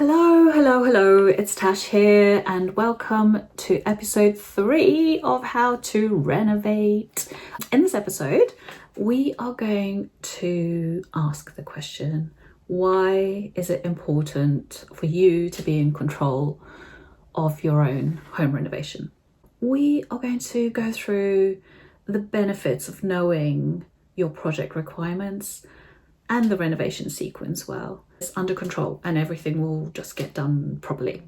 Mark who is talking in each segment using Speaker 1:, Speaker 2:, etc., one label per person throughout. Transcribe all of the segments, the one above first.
Speaker 1: Hello, it's Tash here and welcome to episode 3 of How to Renovate. In this episode, we are going to ask the question, why is it important for you to be in control of your own home renovation? We are going to go through the benefits of knowing your project requirements and the renovation sequence well. It's under control and everything will just get done properly.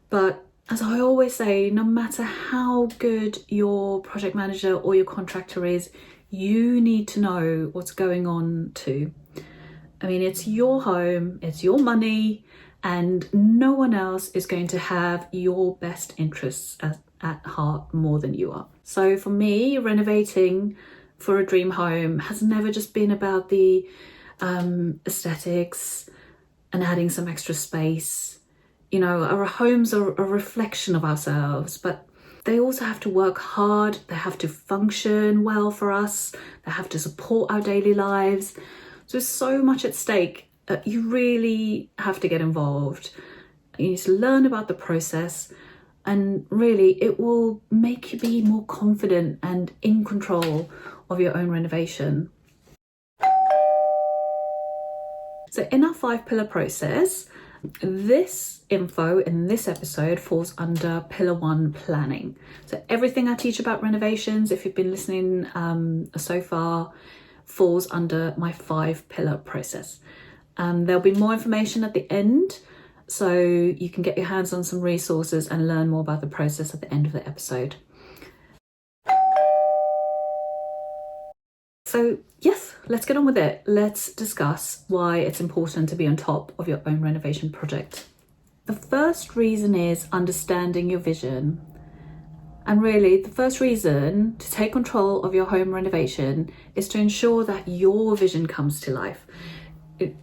Speaker 1: But as I always say, no matter how good your project manager or your contractor is, you need to know what's going on too. I mean, it's your home, it's your money, and no one else is going to have your best interests at heart more than you are. So for me, renovating for a dream home has never just been about the aesthetics and adding some extra space. You know, our homes are a reflection of ourselves, but they also have to work hard, they have to function well for us, they have to support our daily lives. So there's so much at stake. You really have to get involved. You need to learn about the process, and really it will make you be more confident and in control of your own renovation. So in our 5-pillar process, this info in this episode falls under pillar 1, planning. So everything I teach about renovations, if you've been listening so far, falls under my 5-pillar process. There'll be more information at the end, so you can get your hands on some resources and learn more about the process at the end of the episode. So yes, let's get on with it. Let's discuss why it's important to be on top of your own renovation project. The first reason is understanding your vision. And really, the first reason to take control of your home renovation is to ensure that your vision comes to life.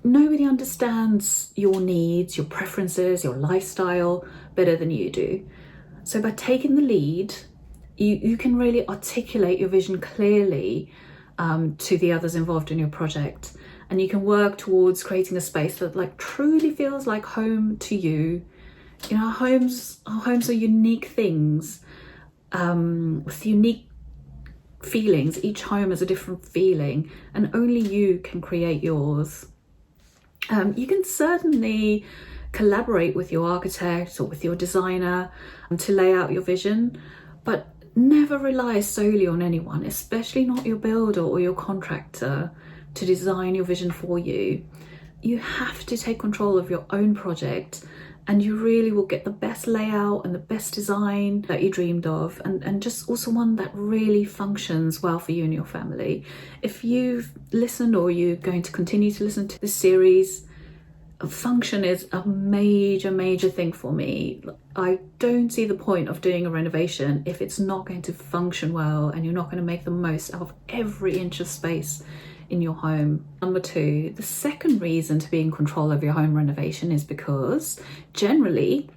Speaker 1: Nobody understands your needs, your preferences, your lifestyle better than you do. So by taking the lead, you can really articulate your vision clearly to the others involved in your project, and you can work towards creating a space that truly feels like home to you. You know, our homes are unique things with unique feelings. Each home has a different feeling, and only you can create yours. You can certainly collaborate with your architect or with your designer to lay out your vision, but never rely solely on anyone, especially not your builder or your contractor, to design your vision for you. You have to take control of your own project, and you really will get the best layout and the best design that you dreamed of, and just also one that really functions well for you and your family. If you've listened or you're going to continue to listen to this series, function is a major thing for me. I don't see the point of doing a renovation if it's not going to function well and you're not going to make the most out of every inch of space in your home. Number 2, the second reason to be in control of your home renovation is because generally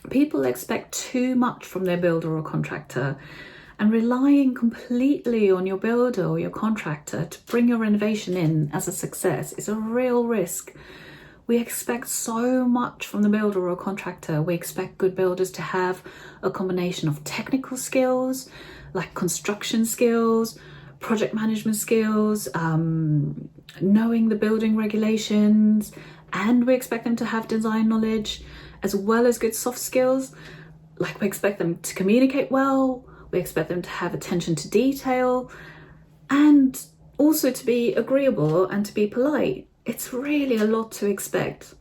Speaker 1: people expect too much from their builder or contractor, and relying completely on your builder or your contractor to bring your renovation in as a success is a real risk. We expect so much from the builder or contractor. We expect good builders to have a combination of technical skills, like construction skills, project management skills, knowing the building regulations, and we expect them to have design knowledge as well as good soft skills. Like, we expect them to communicate well, we expect them to have attention to detail, and also to be agreeable and to be polite. It's really a lot to expect.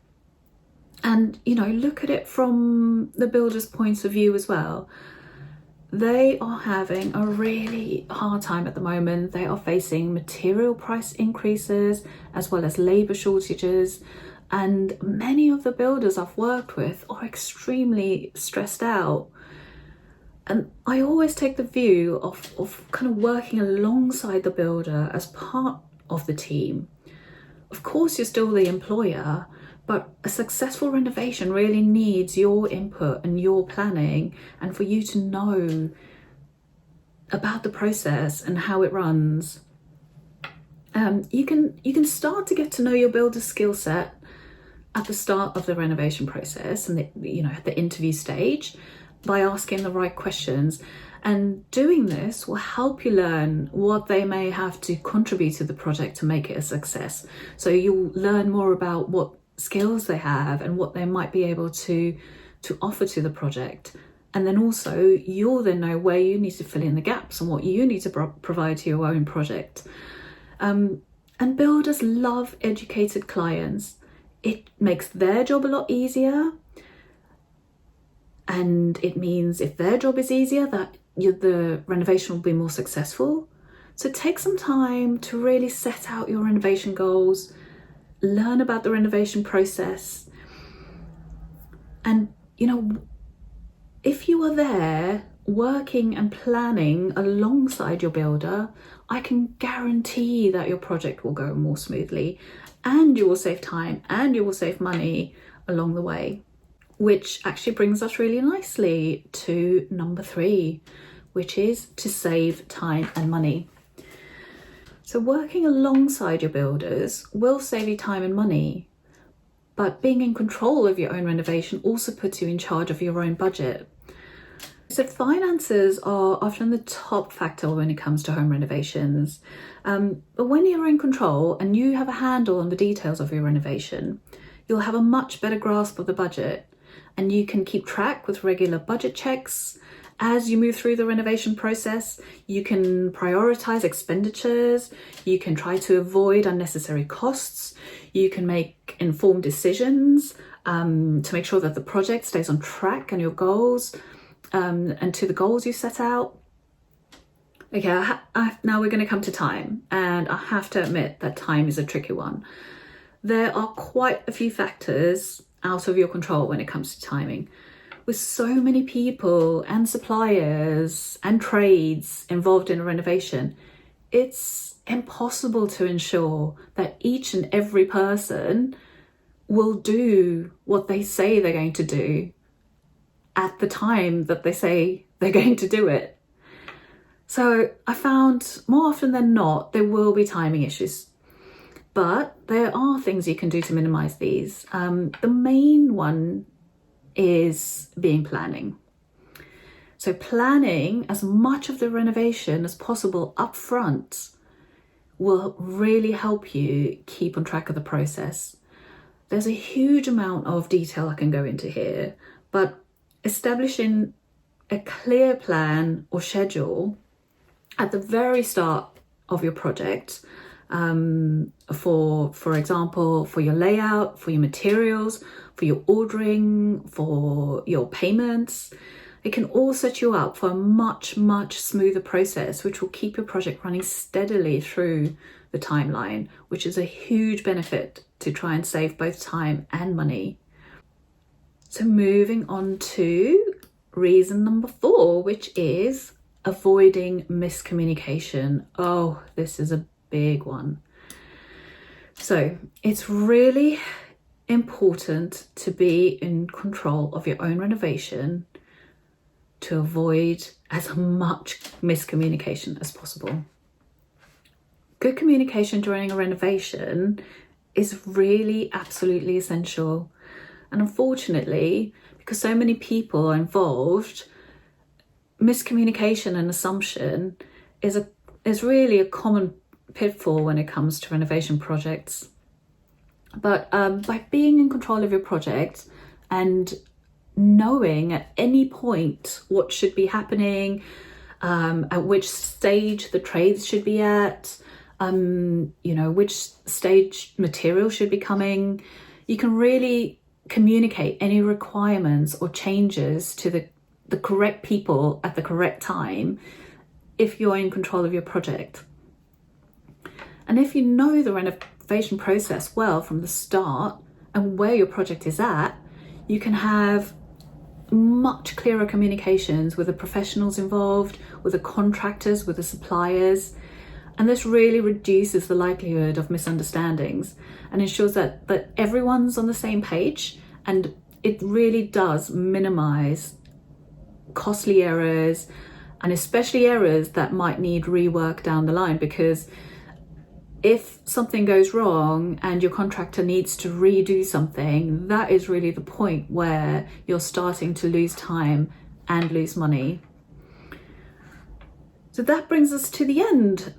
Speaker 1: And, you know, look at it from the builder's point of view as well. They are having a really hard time at the moment. They are facing material price increases as well as labour shortages. And many of the builders I've worked with are extremely stressed out. And I always take the view of kind of working alongside the builder as part of the team. Of course, you're still the employer, but a successful renovation really needs your input and your planning, and for you to know about the process and how it runs. You can start to get to know your builder's skill set at the start of the renovation process and at the interview stage by asking the right questions. And doing this will help you learn what they may have to contribute to the project to make it a success. So you'll learn more about what skills they have and what they might be able to offer to the project. And then also you'll then know where you need to fill in the gaps and what you need to provide to your own project. And builders love educated clients. It makes their job a lot easier. And it means if their job is easier, that the renovation will be more successful. So take some time to really set out your renovation goals, learn about the renovation process. And, if you are there working and planning alongside your builder, I can guarantee that your project will go more smoothly and you will save time and you will save money along the way. Which actually brings us really nicely to number 3, which is to save time and money. So working alongside your builders will save you time and money, but being in control of your own renovation also puts you in charge of your own budget. So finances are often the top factor when it comes to home renovations. But when you're in control and you have a handle on the details of your renovation, you'll have a much better grasp of the budget, and you can keep track with regular budget checks. As you move through the renovation process, you can prioritize expenditures, you can try to avoid unnecessary costs, you can make informed decisions to make sure that the project stays on track and your goals and to the goals you set out. Okay, now we're going to come to time, and I have to admit that time is a tricky one. There are quite a few factors out of your control when it comes to timing. With so many people and suppliers and trades involved in a renovation, it's impossible to ensure that each and every person will do what they say they're going to do at the time that they say they're going to do it. So I found more often than not, there will be timing issues. But there are things you can do to minimize these. The main one is planning. So planning as much of the renovation as possible up front will really help you keep on track of the process. There's a huge amount of detail I can go into here, but establishing a clear plan or schedule at the very start of your project, for example, for your layout, for your materials, for your ordering, for your payments, it can all set you up for a much, much smoother process, which will keep your project running steadily through the timeline, which is a huge benefit to try and save both time and money. So moving on to reason number 4, which is avoiding miscommunication. Oh, this is a big one. So it's really important to be in control of your own renovation to avoid as much miscommunication as possible. Good communication during a renovation is really absolutely essential. And unfortunately, because so many people are involved, miscommunication and assumption is really a common pitfall when it comes to renovation projects. But by being in control of your project and knowing at any point what should be happening, at which stage the trades should be at, which stage material should be coming, you can really communicate any requirements or changes to the correct people at the correct time if you're in control of your project. And if you know the renovation process well from the start and where your project is at, you can have much clearer communications with the professionals involved, with the contractors, with the suppliers. And this really reduces the likelihood of misunderstandings and ensures that everyone's on the same page. And it really does minimize costly errors, and especially errors that might need rework down the line, because if something goes wrong and your contractor needs to redo something, that is really the point where you're starting to lose time and lose money. So that brings us to the end.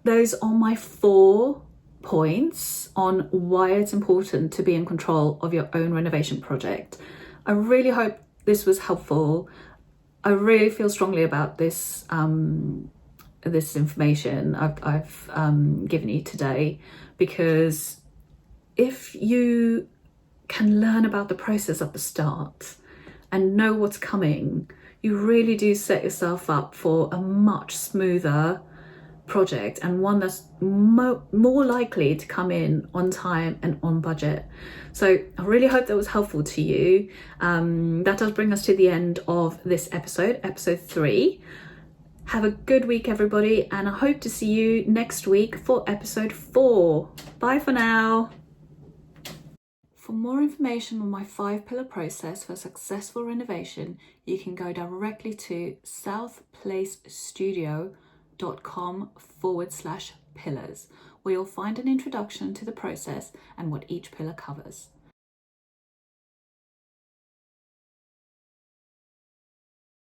Speaker 1: Those are my 4 points on why it's important to be in control of your own renovation project. I really hope this was helpful. I really feel strongly about this this information I've given you today, because if you can learn about the process at the start and know what's coming, you really do set yourself up for a much smoother project, and one that's more likely to come in on time and on budget. So I really hope that was helpful to you. That does bring us to the end of this episode 3. Have a good week, everybody, and I hope to see you next week for episode 4. Bye for now. For more information on my 5-pillar process for successful renovation, you can go directly to southplacestudio.com/pillars, where you'll find an introduction to the process and what each pillar covers.